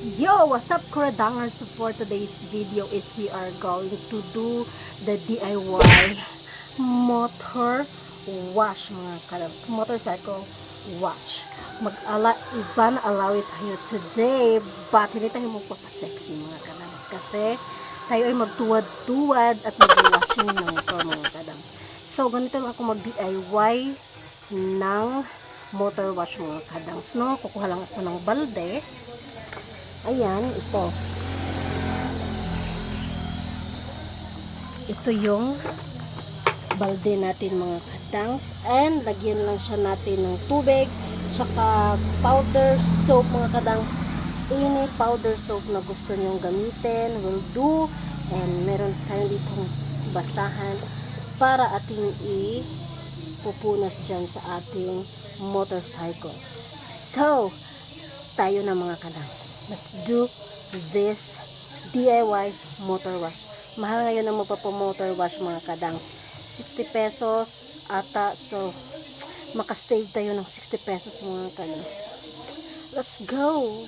Yo, what's up, Kuradangerz? For today's video is we are going to do the DIY motor wash, mga kalos. Motorcycle wash. Van alawi tayo today, but hindi tayo magpapasexy, mga kalos. Kasi tayo ay magtuwad-tuwad at mag-washing ng motor, mga kalos. So, ganito lang ako mag-DIY ng motor wash, mga kadangs, no? Kukuha lang ako ng balde. Ayan, ito. Ito yung balde natin, mga kadangs. And lagyan lang siya natin ng tubig, tsaka powder soap, mga kadangs. Any powder soap na gusto nyong gamitin will do. And meron tayo ditong basahan para ating ipupunas dyan sa ating motorcycle. So, tayo na, mga kadangs. Let's do this DIY motor wash. Mahal ngayon ang magpapamotor wash, mga kadangs. 60 pesos ata. So, makasave tayo ng 60 pesos, mga kadangs. Let's go!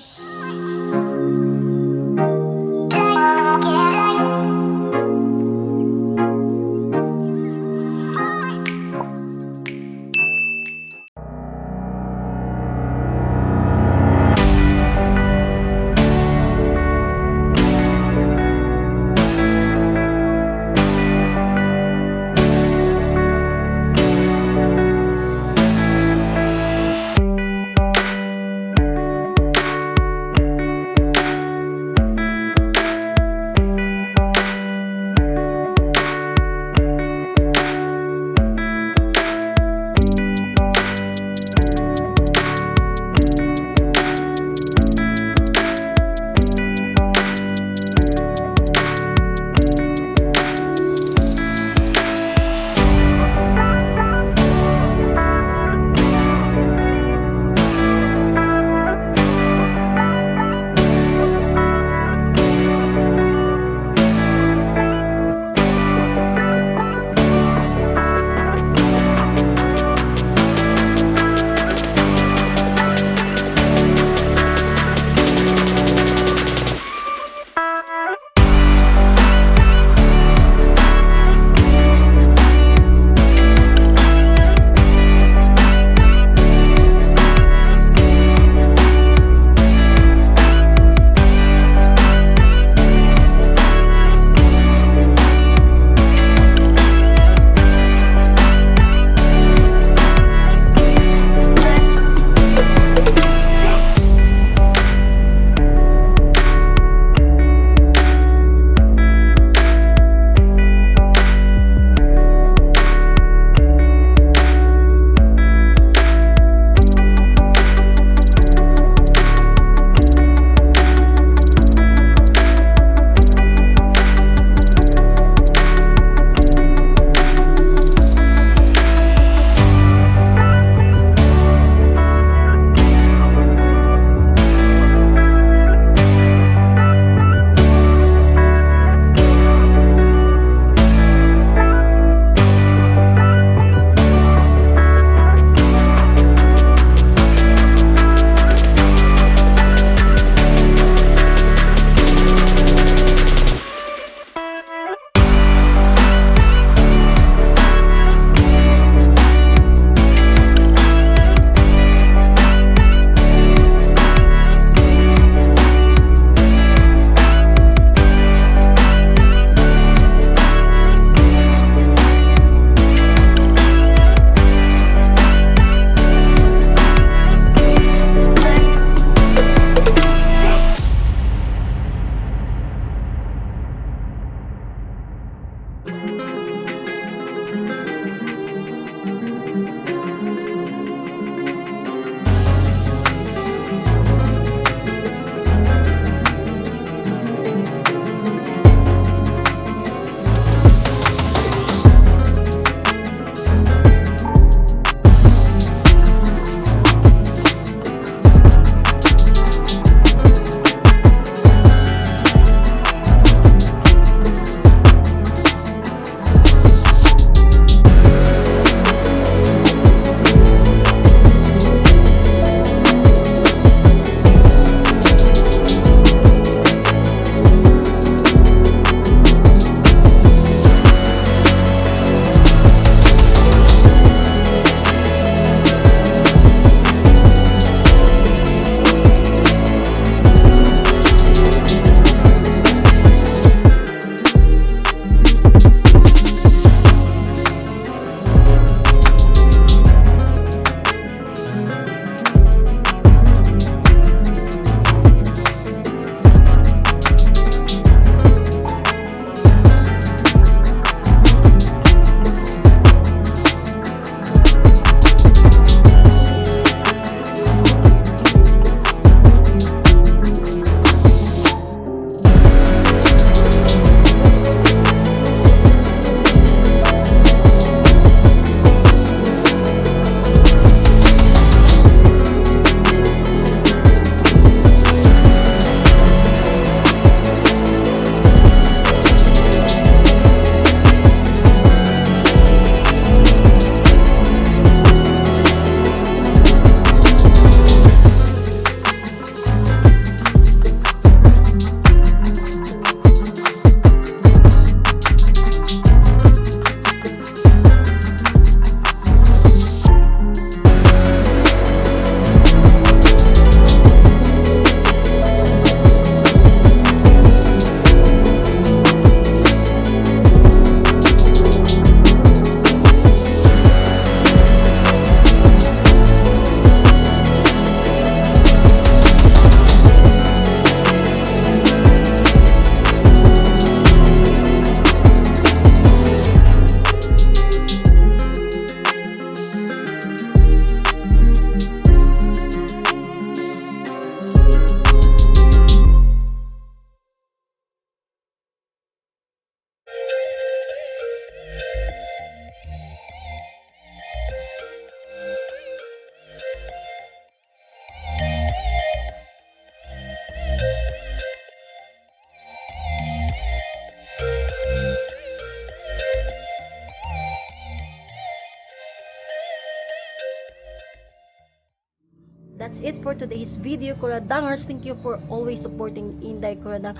That's it for today's video, Kuradangerz. Thank you for always supporting Inday Kuradang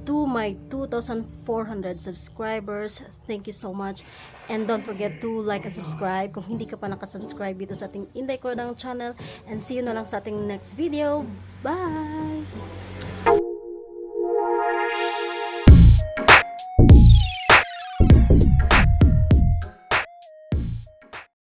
to my 2,400 subscribers. Thank you so much. And don't forget to like and subscribe kung hindi ka pa nakasubscribe dito sa ating Inday Kuradang channel. And see you na lang sa ating next video. Bye!